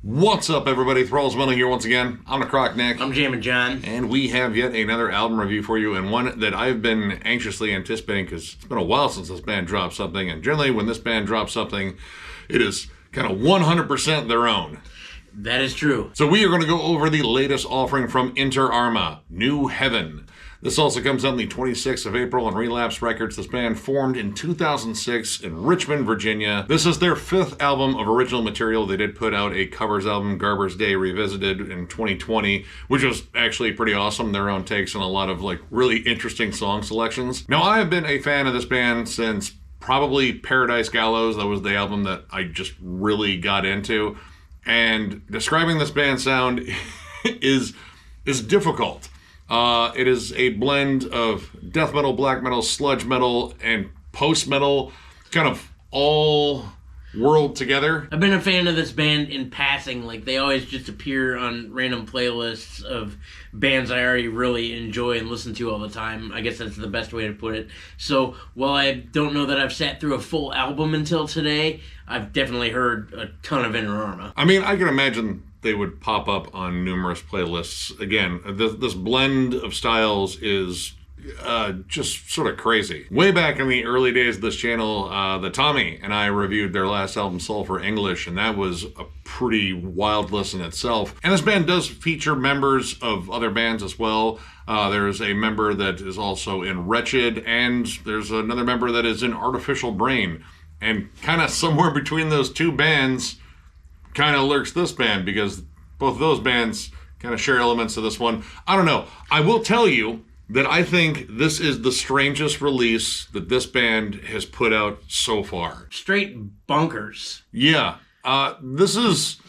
What's up, everybody? Thralls here once again. I'm Necrotic Nick. I'm Jammin John. And we have yet another album review for you, and one that I've been anxiously anticipating because it's been a while since this band dropped something, and generally when this band drops something, it is kind of 100% their own. That is true. So we are going to go over the latest offering from Inter Arma, New Heaven. This also comes out on the 26th of April on Relapse Records. This band formed in 2006 in Richmond, Virginia. This is their fifth album of original material. They did put out a covers album, Garber's Day Revisited, in 2020, which was actually pretty awesome. Their own takes on a lot of really interesting song selections. Now, I have been a fan of this band since probably Paradise Gallows. That was the album that I just really got into. And describing this band sound is difficult. It is a blend of death metal, black metal, sludge metal, and post-metal, kind of all whirled together. I've been a fan of this band in passing. They always just appear on random playlists of bands I already really enjoy and listen to all the time. I guess that's the best way to put it. So while I don't know that I've sat through a full album until today, I've definitely heard a ton of Inter Arma. I mean, I can imagine they would pop up on numerous playlists. Again, this blend of styles is just sort of crazy. Way back in the early days of this channel, the Tommy and I reviewed their last album, Sulphur English, and that was a pretty wild listen itself. And this band does feature members of other bands as well. There's a member that is also in Wretched, and there's another member that is in Artificial Brain. And kind of somewhere between those two bands kind of lurks this band, because both of those bands kind of share elements of this one. I don't know. I will tell you that I think this is the strangest release that this band has put out so far. Straight bonkers. Yeah. This is,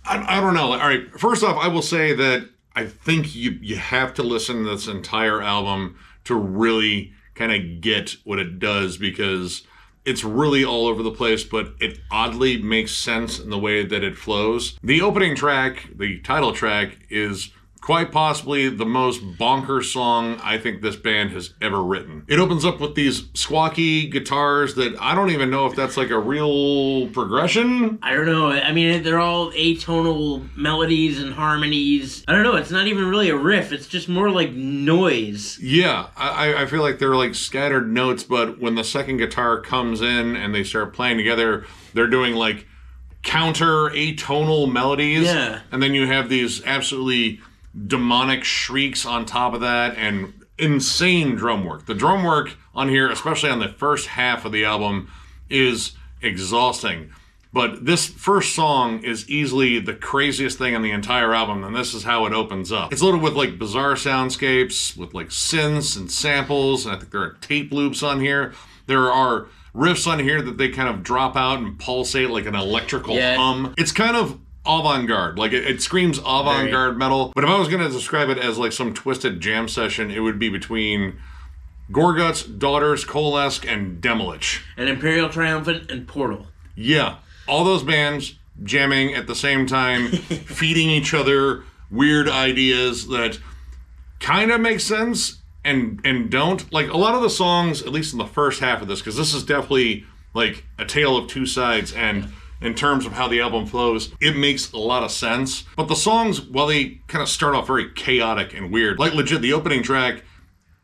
I don't know. All right. First off, I will say that I think you have to listen to this entire album to really kind of get what it does, because it's really all over the place, but it oddly makes sense in the way that it flows. The opening track, the title track, is quite possibly the most bonkers song I think this band has ever written. It opens up with these squawky guitars that I don't even know if that's a real progression. I don't know. I mean, they're all atonal melodies and harmonies. I don't know. It's not even really a riff. It's just more like noise. Yeah, I feel like they're scattered notes, but when the second guitar comes in and they start playing together, they're doing counter atonal melodies. Yeah. And then you have these absolutely demonic shrieks on top of that, and insane drum work. The drum work on here, especially on the first half of the album, is exhausting. But this first song is easily the craziest thing on the entire album, and this is how it opens up. It's loaded with bizarre soundscapes, with synths and samples, and I think there are tape loops on here. There are riffs on here that they kind of drop out and pulsate like an electrical hum. It's kind of avant-garde. It screams avant-garde metal. But if I was going to describe it as some twisted jam session, it would be between Gorguts, Daughters, Coalesque, and Demolich. And Imperial Triumphant and Portal. Yeah. All those bands jamming at the same time, feeding each other weird ideas that kind of make sense and don't. A lot of the songs, at least in the first half of this, because this is definitely a tale of two sides, and in terms of how the album flows, it makes a lot of sense. But the songs, while they kind of start off very chaotic and weird, legit, the opening track,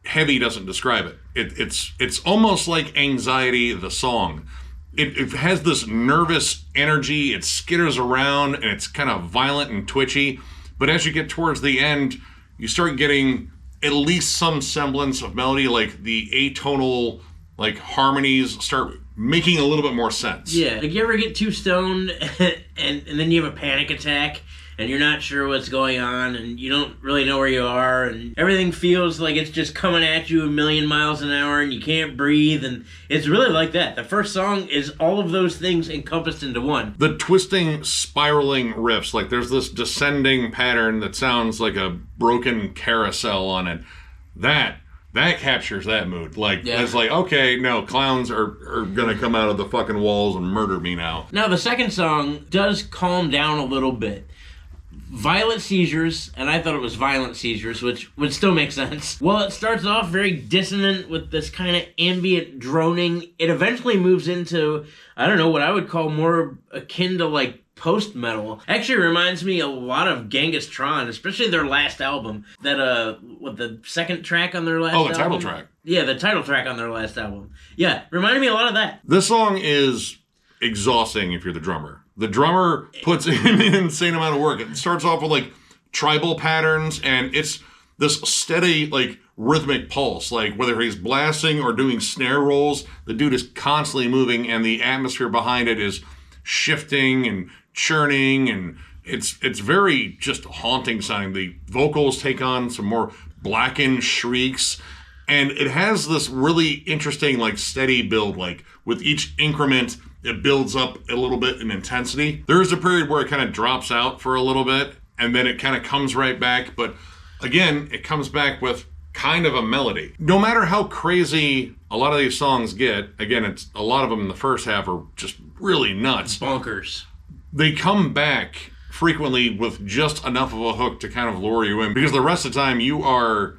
Heavy doesn't describe it. It's almost like Anxiety, the song. It has this nervous energy, it skitters around, and it's kind of violent and twitchy. But as you get towards the end, you start getting at least some semblance of melody, the atonal harmonies start making a little bit more sense. Yeah, you ever get too stoned and then you have a panic attack and you're not sure what's going on and you don't really know where you are and everything feels like it's just coming at you a million miles an hour and you can't breathe, and it's really like that. The first song is all of those things encompassed into one. The twisting, spiraling riffs, there's this descending pattern that sounds like a broken carousel on it. That captures that mood. It's okay, no, clowns are gonna come out of the fucking walls and murder me now. Now, the second song does calm down a little bit. violent seizures, and I thought it was violent seizures, which would still make sense. Well, it starts off very dissonant with this kind of ambient droning. It eventually moves into, I don't know, what I would call more akin to like post-metal. Actually reminds me a lot of Genghis Tron, especially their last album. That, the second track on their last album? Oh, the title track. Yeah, the title track on their last album. Yeah, reminded me a lot of that. This song is exhausting if you're the drummer. The drummer puts in an insane amount of work. It starts off with, like, tribal patterns, and it's this steady, like, rhythmic pulse. Like, whether he's blasting or doing snare rolls, the dude is constantly moving, and the atmosphere behind it is shifting and churning, and it's very just haunting sounding. The vocals take on some more blackened shrieks, and it has this really interesting, like, steady build. Like, with each increment, it builds up a little bit in intensity. There's a period where it kind of drops out for a little bit, and then it kind of comes right back, but again, it comes back with kind of a melody. No matter how crazy a lot of these songs get, again, it's a lot of them in the first half are just really nuts. Bonkers. They come back frequently with just enough of a hook to kind of lure you in, because the rest of the time you are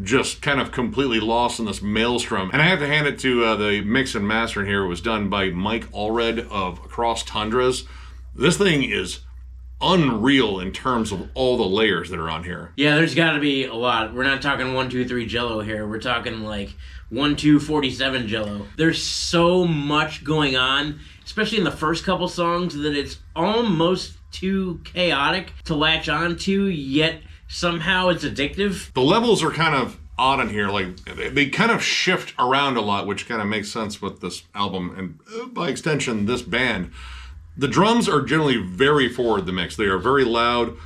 just kind of completely lost in this maelstrom. And I have to hand it to the mix and mastering here. It was done by Mike Allred of Across Tundras. This thing is unreal in terms of all the layers that are on here. Yeah, there's got to be a lot. We're not talking 1, 2, 3 Jello here. We're talking like 1, 2, 47 Jello. There's so much going on, especially in the first couple songs, that it's almost too chaotic to latch on to, yet somehow it's addictive. The levels are kind of odd in here. Like, they kind of shift around a lot, which kind of makes sense with this album and by extension this band. The drums are generally very forward the mix. They are very loud.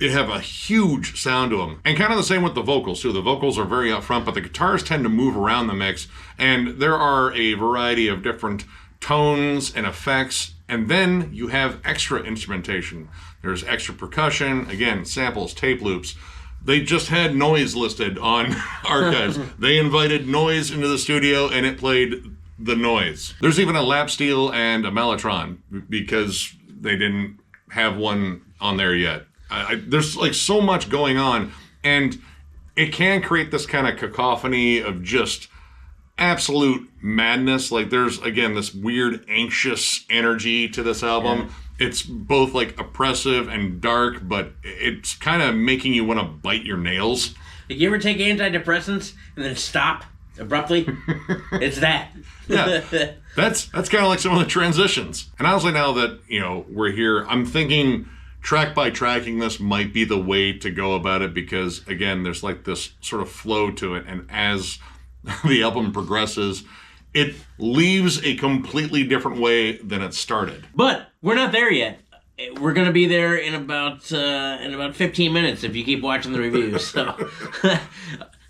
They have a huge sound to them. And kind of the same with the vocals, too. The vocals are very up front, but the guitars tend to move around the mix. And there are a variety of different tones and effects. And then you have extra instrumentation. There's extra percussion, again, samples, tape loops. They just had noise listed on archives. They invited noise into the studio, and it played the noise. There's even a lap steel and a mellotron because they didn't have one on there yet. There's like so much going on, and it can create this kind of cacophony of just absolute madness. Like, there's, again, this weird anxious energy to this album. Yeah. It's both like oppressive and dark, but it's kind of making you want to bite your nails. Did you ever take antidepressants and then stop abruptly? It's that. Yeah, that's kind of like some of the transitions. And honestly, now that, you know, we're here, I'm thinking track by tracking this might be the way to go about it, because again, there's like this sort of flow to it, and as the album progresses, it leaves a completely different way than it started. But we're not there yet. We're going to be there in about 15 minutes if you keep watching the reviews. So,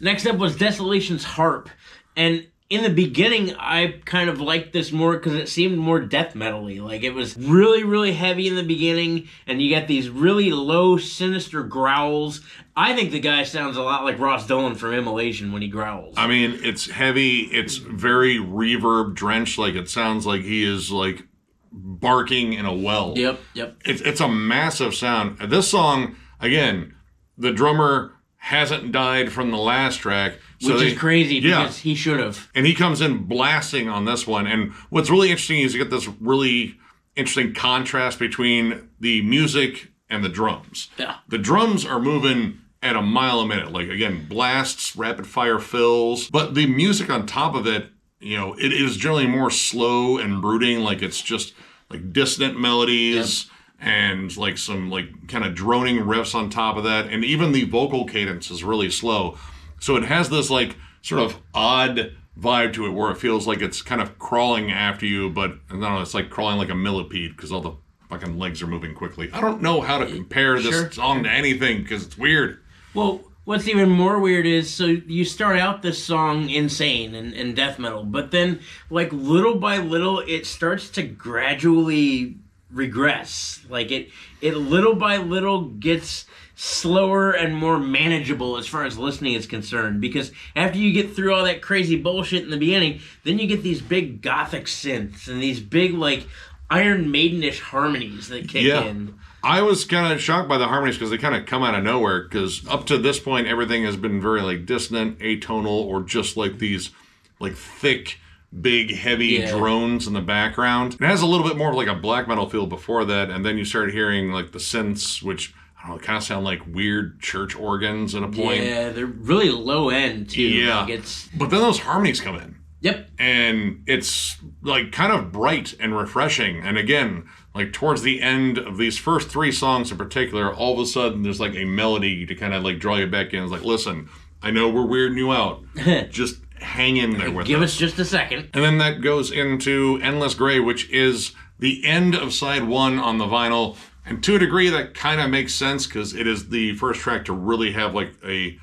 next up was Desolation's Harp. And in the beginning, I kind of liked this more because it seemed more death metal-y. Like, it was really, really heavy in the beginning, and you got these really low, sinister growls. I think the guy sounds a lot like Ross Dolan from Immolation when he growls. I mean, it's heavy, it's very reverb-drenched. Like, it sounds like he is, like, barking in a well. Yep. It's a massive sound. This song, again, the drummer hasn't died from the last track. So which is crazy because he should have. And he comes in blasting on this one. And what's really interesting is you get this really interesting contrast between the music and the drums. Yeah. The drums are moving at a mile a minute. Like, again, blasts, rapid fire fills. But the music on top of it, you know, it is generally more slow and brooding. Like, it's just like dissonant melodies. Yep. And like some like kind of droning riffs on top of that. And even the vocal cadence is really slow. So it has this like sort of odd vibe to it where it feels like it's kind of crawling after you, but I don't know, it's like crawling like a millipede because all the fucking legs are moving quickly. I don't know how to compare this song to anything because it's weird. Well, what's even more weird is, so you start out this song insane and death metal, but then like little by little it starts to gradually regress. Like it little by little gets slower and more manageable as far as listening is concerned, because after you get through all that crazy bullshit in the beginning, then you get these big gothic synths and these big like Iron Maidenish harmonies that kick in. I was kind of shocked by the harmonies because they kind of come out of nowhere, because up to this point, everything has been very like dissonant, atonal, or just like these like thick, big, heavy drones in the background. It has a little bit more of like a black metal feel before that, and then you start hearing like the synths, which I don't know, kind of sound like weird church organs at a point. Yeah, they're really low end too. Yeah, like it's... but then those harmonies come in. Yep. And it's like kind of bright and refreshing. And again, like towards the end of these first 3 songs in particular, all of a sudden there's like a melody to kind of like draw you back in. It's like, listen, I know we're weirding you out. Just hang in there with us. Give us just a second. And then that goes into Endless Gray, which is the end of side 1 on the vinyl. And to a degree, that kind of makes sense because it is the first track to really have like a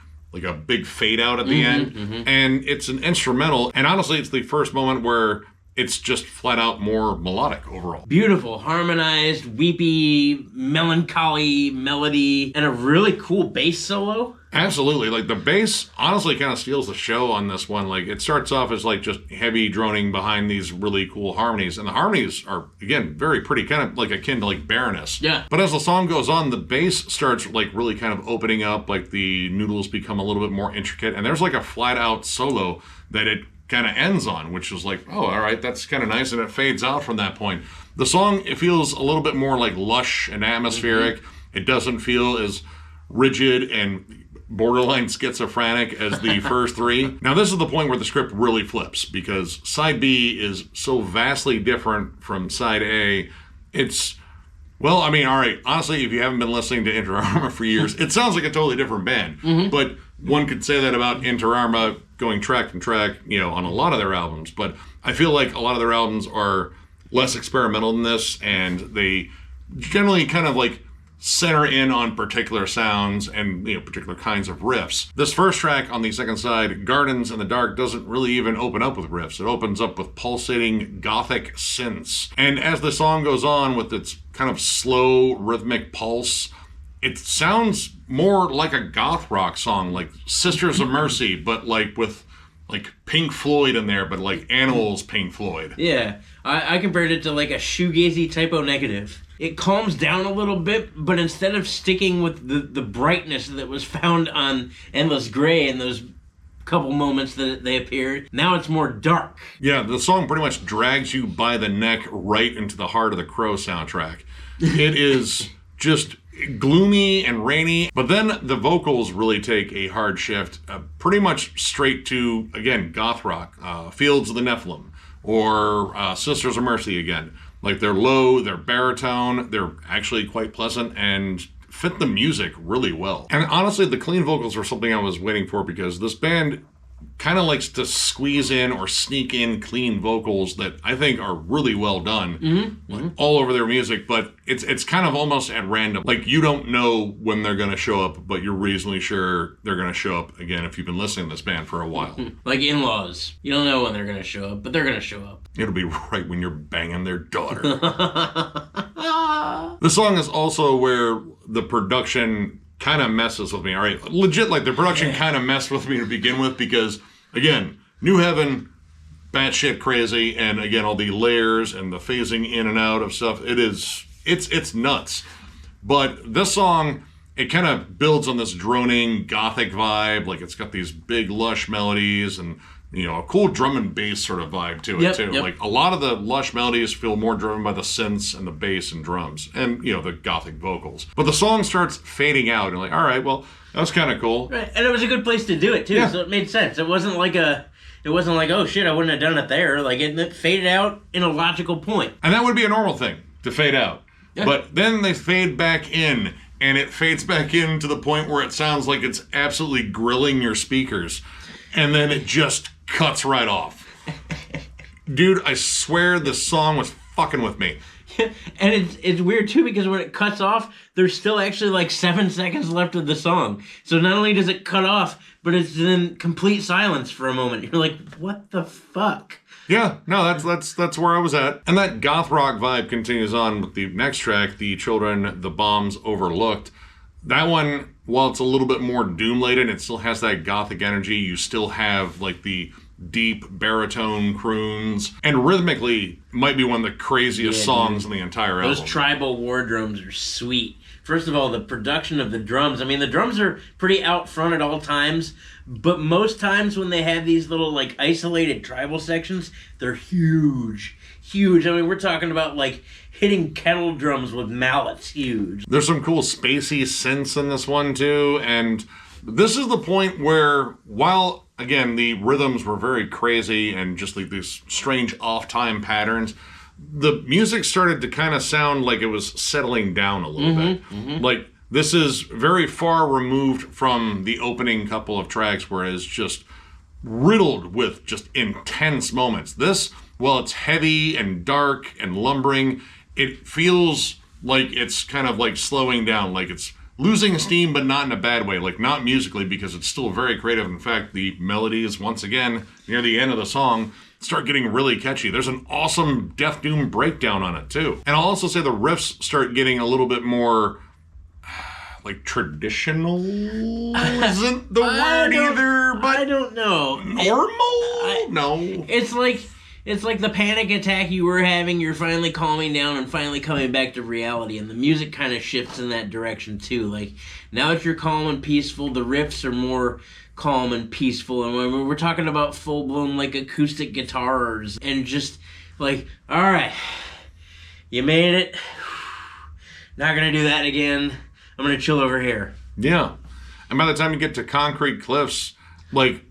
big fade out at the end. And it's an instrumental. And honestly, it's the first moment where it's just flat out more melodic overall. Beautiful, harmonized, weepy, melancholy melody, and a really cool bass solo. Absolutely. Like the bass honestly kind of steals the show on this one. Like it starts off as like just heavy droning behind these really cool harmonies. And the harmonies are, again, very pretty, kind of like akin to like Baroness. Yeah. But as the song goes on, the bass starts like really kind of opening up, like the noodles become a little bit more intricate. And there's like a flat out solo that it kind of ends on, which is like, oh, all right, that's kind of nice. And it fades out from that point. The song, it feels a little bit more like lush and atmospheric. It doesn't feel as rigid and borderline schizophrenic as the first 3. Now, this is the point where the script really flips, because side B is so vastly different from side A. It's, well, I mean, all right, honestly, if you haven't been listening to Inter Arma for years, it sounds like a totally different band. But one could say that about Inter Arma going track to track, you know, on a lot of their albums. But I feel like a lot of their albums are less experimental than this, and they generally kind of like center in on particular sounds and, you know, particular kinds of riffs. This first track on the second side, Gardens in the Dark, doesn't really even open up with riffs. It opens up with pulsating gothic synths. And as the song goes on with its kind of slow rhythmic pulse, it sounds more like a goth rock song, like Sisters of Mercy, but like with like Pink Floyd in there, but like Animals Pink Floyd. Yeah, I compared it to like a shoegazy Typo Negative. It calms down a little bit, but instead of sticking with the brightness that was found on Endless Gray in those couple moments that they appeared, now it's more dark. Yeah, the song pretty much drags you by the neck right into the Heart of the Crow soundtrack. It is just gloomy and rainy, but then the vocals really take a hard shift, pretty much straight to, again, goth rock, Fields of the Nephilim, or Sisters of Mercy again. Like, they're low, they're baritone, they're actually quite pleasant, and fit the music really well. And honestly, the clean vocals were something I was waiting for, because this band kind of likes to squeeze in or sneak in clean vocals that I think are really well done, like, all over their music, but it's kind of almost at random. Like, you don't know when they're going to show up, but you're reasonably sure they're going to show up again if you've been listening to this band for a while. Like In-Laws. You don't know when they're going to show up, but they're going to show up. It'll be right when you're banging their daughter. The song is also where the production kind of messes with me. All right, legit, like the production kind of messed with me to begin with, because again, New Heaven, batshit crazy, and again, all the layers and the phasing in and out of stuff, it's nuts. But this song, it kind of builds on this droning gothic vibe. Like, it's got these big lush melodies and, you know, a cool drum and bass sort of vibe to it, too. Like, a lot of the lush melodies feel more driven by the synths and the bass and drums and, you know, the gothic vocals. But the song starts fading out, and like, all right, well, that was kind of cool. Right, and it was a good place to do it, too, so it made sense. It wasn't like, oh, shit, I wouldn't have done it there. Like, it faded out in a logical point. And that would be a normal thing, to fade out. Yeah. But then they fade back in, and it fades back in to the point where it sounds like it's absolutely grilling your speakers. And then it just cuts right off. Dude, I swear this song was fucking with me. And it's weird too, because when it cuts off, there's still actually like 7 seconds left of the song. So not only does it cut off, but it's in complete silence for a moment. You're like, what the fuck? Yeah, no, that's where I was at. And that goth rock vibe continues on with the next track, The Children the Bombs Overlooked. That one, while it's a little bit more doom-laden, it still has that gothic energy. You still have like the deep baritone croons, and rhythmically might be one of the craziest songs in the entire album. Those tribal war drums are sweet. First of all, the production of the drums. I mean, the drums are pretty out front at all times, but most times when they have these little, like, isolated tribal sections, they're huge. Huge. I mean, we're talking about, like, hitting kettle drums with mallets. Huge. There's some cool spacey synths in this one, too, and this is the point where, while, again, the rhythms were very crazy and just like these strange off-time patterns, the music started to kind of sound like it was settling down a little bit. Like, this is very far removed from the opening couple of tracks where it's just riddled with just intense moments. This, while it's heavy and dark and lumbering, it feels like it's kind of like slowing down, like it's losing steam, but not in a bad way, like not musically, because it's still very creative. In fact, the melodies, once again, near the end of the song, start getting really catchy. There's an awesome Death Doom breakdown on it, too. And I'll also say the riffs start getting a little bit more, like, traditional isn't the word either, but... I don't know. Normal? No. It's like the panic attack you were having, you're finally calming down and finally coming back to reality, and the music kind of shifts in that direction, too. Like, now that you're calm and peaceful, the riffs are more calm and peaceful, and when we're talking about full-blown, like, acoustic guitars, and just, like, alright, you made it, not gonna do that again, I'm gonna chill over here. Yeah, and by the time you get to Concrete Cliffs, like,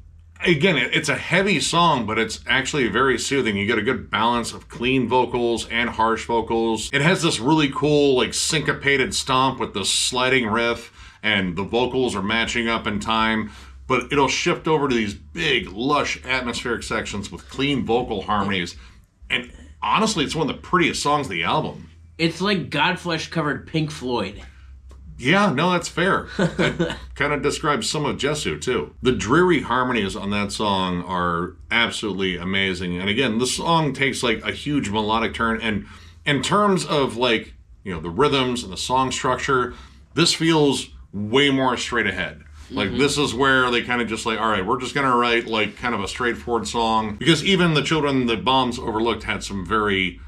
again, it's a heavy song, but it's actually very soothing. You get a good balance of clean vocals and harsh vocals. It has this really cool, like, syncopated stomp with the sliding riff, and the vocals are matching up in time. But it'll shift over to these big, lush, atmospheric sections with clean vocal harmonies. And honestly, it's one of the prettiest songs of the album. It's like Godflesh covered Pink Floyd. Yeah, no, that's fair. That kind of describes some of Jesu, too. The dreary harmonies on that song are absolutely amazing. And again, this song takes, like, a huge melodic turn. And in terms of, like, you know, the rhythms and the song structure, this feels way more straight ahead. Like, this is where they kind of just like, all right, we're just going to write, like, kind of a straightforward song. Because even the Children the Bombs Overlooked had some very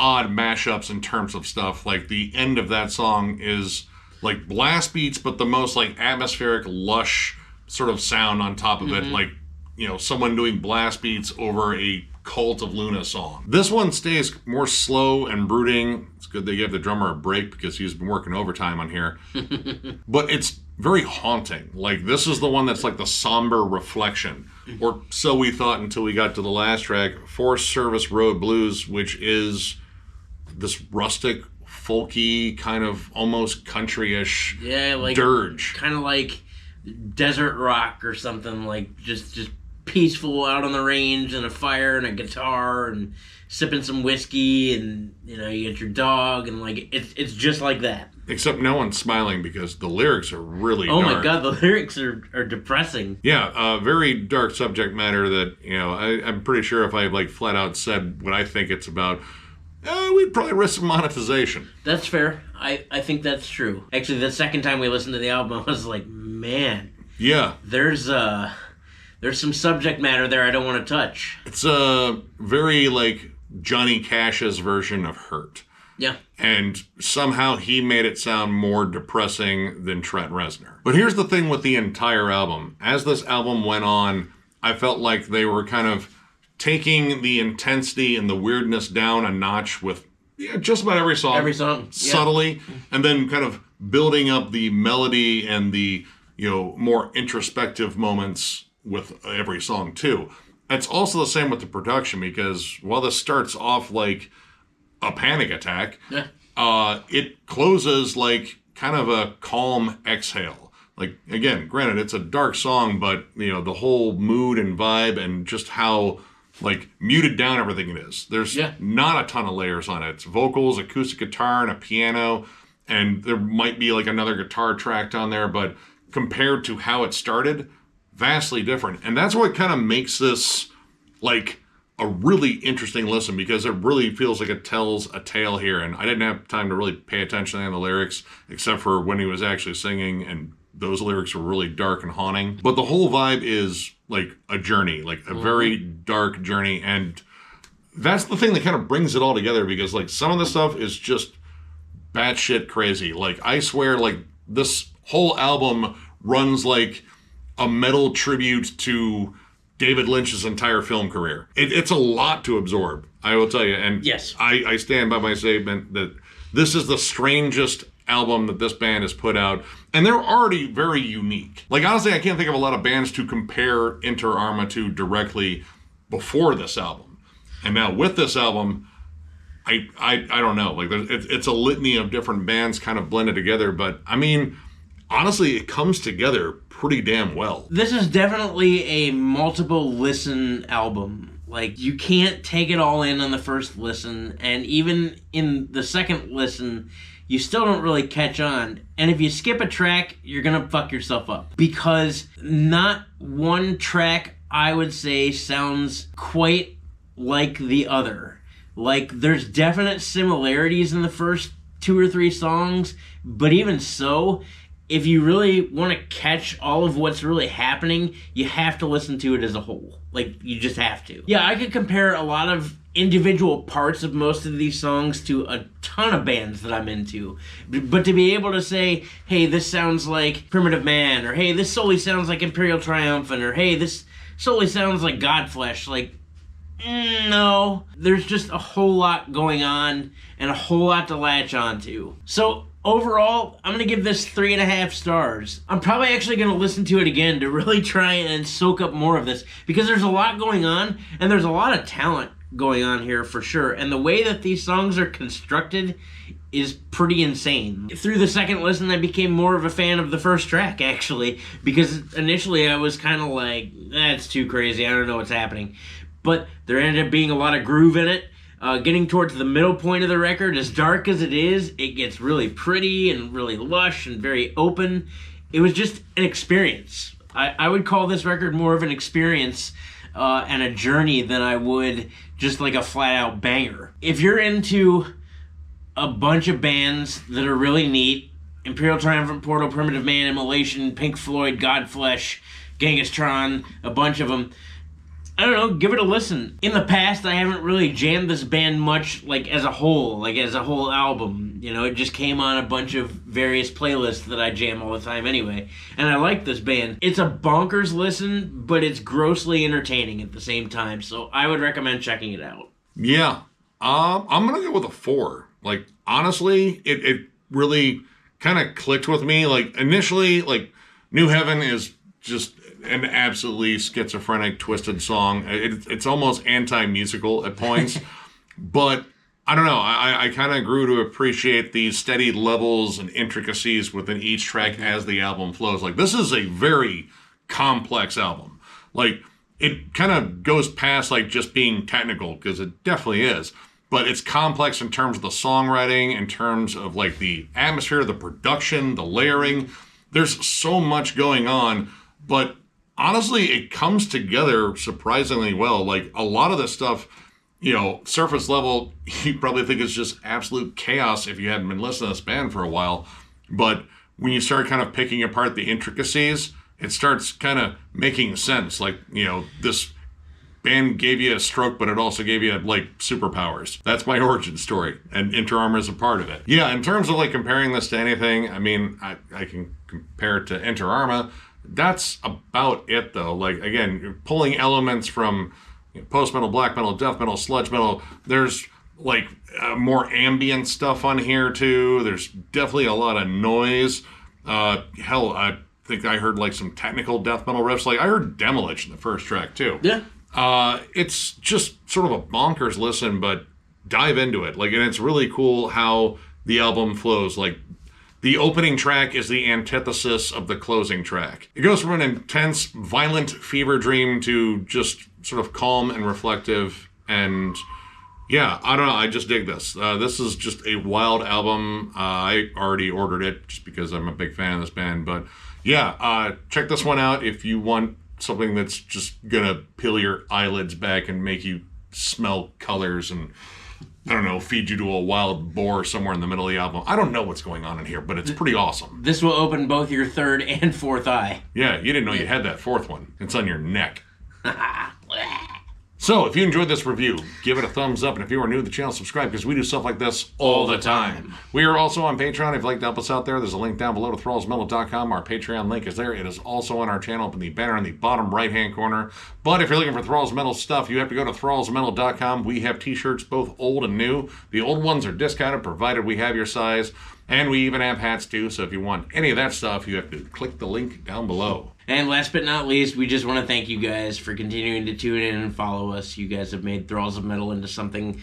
odd mashups in terms of stuff. Like, the end of that song is, like, blast beats, but the most, like, atmospheric, lush sort of sound on top of it. Like, you know, someone doing blast beats over a Cult of Luna song. This one stays more slow and brooding. It's good they gave the drummer a break because he's been working overtime on here. But it's very haunting. Like, this is the one that's like the somber reflection. Or so we thought until we got to the last track, Forest Service Road Blues, which is this rustic, folky, kind of almost country-ish like, dirge. Kind of like desert rock or something, like just peaceful out on the range and a fire and a guitar and sipping some whiskey and, you know, you get your dog and, like, it's just like that. Except no one's smiling because the lyrics are really dark. Oh my god, the lyrics are depressing. Yeah, very dark subject matter that, you know, I'm pretty sure if I, like, flat out said what I think it's about, we'd probably risk some monetization. That's fair. I think that's true. Actually, the second time we listened to the album, I was like, man. Yeah. There's some subject matter there I don't want to touch. It's a very, like, Johnny Cash's version of Hurt. Yeah. And somehow he made it sound more depressing than Trent Reznor. But here's the thing with the entire album. As this album went on, I felt like they were kind of taking the intensity and the weirdness down a notch with just about every song. Every song. Subtly. Yeah. And then kind of building up the melody and the, you know, more introspective moments with every song, too. It's also the same with the production, because while this starts off like a panic attack, it closes like kind of a calm exhale. Like, again, granted, it's a dark song, but, you know, the whole mood and vibe and just how, like, muted down everything it is. There's not a ton of layers on it. It's vocals, acoustic guitar, and a piano, and there might be, like, another guitar track on there, but compared to how it started, vastly different. And that's what kind of makes this, like, a really interesting listen, because it really feels like it tells a tale here. And I didn't have time to really pay attention to any of the lyrics, except for when he was actually singing, and those lyrics were really dark and haunting. But the whole vibe is like a journey, like a very dark journey. And that's the thing that kind of brings it all together, because like some of the stuff is just batshit crazy. Like I swear, like this whole album runs like a metal tribute to David Lynch's entire film career. It's a lot to absorb, I will tell you. And yes, I stand by my statement that this is the strangest album that this band has put out. And they're already very unique. Like, honestly, I can't think of a lot of bands to compare Inter Arma to directly before this album. And now with this album, I don't know. Like, it's a litany of different bands kind of blended together. But, I mean, honestly, it comes together pretty damn well. This is definitely a multiple listen album. Like, you can't take it all in on the first listen, and even in the second listen, you still don't really catch on. And if you skip a track, you're gonna fuck yourself up. Because not one track, I would say, sounds quite like the other. Like, there's definite similarities in the first 2 or 3 songs, but even so, if you really want to catch all of what's really happening, you have to listen to it as a whole. Like, you just have to. Yeah, I could compare a lot of individual parts of most of these songs to a ton of bands that I'm into. But to be able to say, hey, this sounds like Primitive Man, or hey, this solely sounds like Imperial Triumphant, or hey, this solely sounds like Godflesh, like, no. There's just a whole lot going on and a whole lot to latch onto. So, overall, I'm going to give this 3.5 stars. I'm probably actually going to listen to it again to really try and soak up more of this, because there's a lot going on, and there's a lot of talent going on here for sure. And the way that these songs are constructed is pretty insane. Through the second listen, I became more of a fan of the first track, actually, because initially I was kind of like, that's too crazy, I don't know what's happening. But there ended up being a lot of groove in it. Getting towards the middle point of the record, as dark as it is, it gets really pretty and really lush and very open. It was just an experience. I would call this record more of an experience and a journey than I would just like a flat-out banger. If you're into a bunch of bands that are really neat, Imperial Triumphant, Portal, Primitive Man, Immolation, Pink Floyd, Godflesh, Genghis Tron, a bunch of them, I don't know, give it a listen. In the past, I haven't really jammed this band much, like, as a whole album. You know, it just came on a bunch of various playlists that I jam all the time anyway. And I like this band. It's a bonkers listen, but it's grossly entertaining at the same time, so I would recommend checking it out. Yeah. I'm gonna go with a 4. Like, honestly, it really kind of clicked with me. Like, initially, like, New Heaven is just an absolutely schizophrenic, twisted song. It's almost anti-musical at points. But, I don't know, I kind of grew to appreciate these steady levels and intricacies within each track as the album flows. Like, this is a very complex album. Like, it kind of goes past, like, just being technical, because it definitely is. But it's complex in terms of the songwriting, in terms of, like, the atmosphere, the production, the layering. There's so much going on, but honestly, it comes together surprisingly well. Like, a lot of this stuff, you know, surface level, you probably think it's just absolute chaos if you hadn't been listening to this band for a while. But when you start kind of picking apart the intricacies, it starts kind of making sense. Like, you know, this band gave you a stroke, but it also gave you, like, superpowers. That's my origin story, and Inter Arma is a part of it. Yeah, in terms of, like, comparing this to anything, I mean, I can compare it to Inter Arma. That's about it, though. Like, again, you're pulling elements from, you know, post-metal, black metal, death metal, sludge metal. There's, like, more ambient stuff on here, too. There's definitely a lot of noise. Hell, I think I heard, like, some technical death metal riffs. Like, I heard Demolish in the first track, too. Yeah. It's just sort of a bonkers listen, but dive into it. Like, and it's really cool how the album flows. Like, the opening track is the antithesis of the closing track. It goes from an intense, violent fever dream to just sort of calm and reflective. And yeah, I don't know. I just dig this. This is just a wild album. I already ordered it just because I'm a big fan of this band. But yeah, check this one out if you want something that's just gonna peel your eyelids back and make you smell colors and I don't know, feed you to a wild boar somewhere in the middle of the album. I don't know what's going on in here, but it's pretty awesome. This will open both your third and fourth eye. Yeah, you didn't know you had that fourth one. It's on your neck. So, if you enjoyed this review, give it a thumbs up, and if you are new to the channel, subscribe, because we do stuff like this all the time. We are also on Patreon. If you'd like to help us out there, there's a link down below to thrallsmetal.com. Our Patreon link is there. It is also on our channel up in the banner in the bottom right-hand corner. But if you're looking for Thralls Metal stuff, you have to go to thrallsmetal.com. We have t-shirts, both old and new. The old ones are discounted, provided we have your size. And we even have hats, too, so if you want any of that stuff, you have to click the link down below. And last but not least, we just want to thank you guys for continuing to tune in and follow us. You guys have made Thralls of Metal into something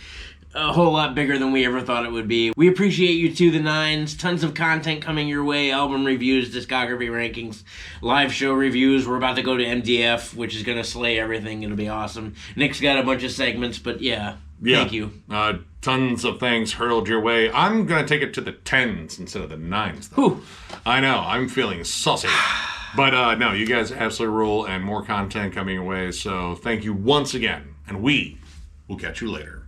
a whole lot bigger than we ever thought it would be. We appreciate you to the nines. Tons of content coming your way. Album reviews, discography rankings, live show reviews. We're about to go to MDF, which is going to slay everything. It'll be awesome. Nick's got a bunch of segments, but yeah. Thank you. Tons of things hurled your way. I'm going to take it to the 10s instead of the 9s, though. Whew. I know. I'm feeling saucy. But no, you guys absolutely rule, and more content coming your way. So thank you once again, and we will catch you later.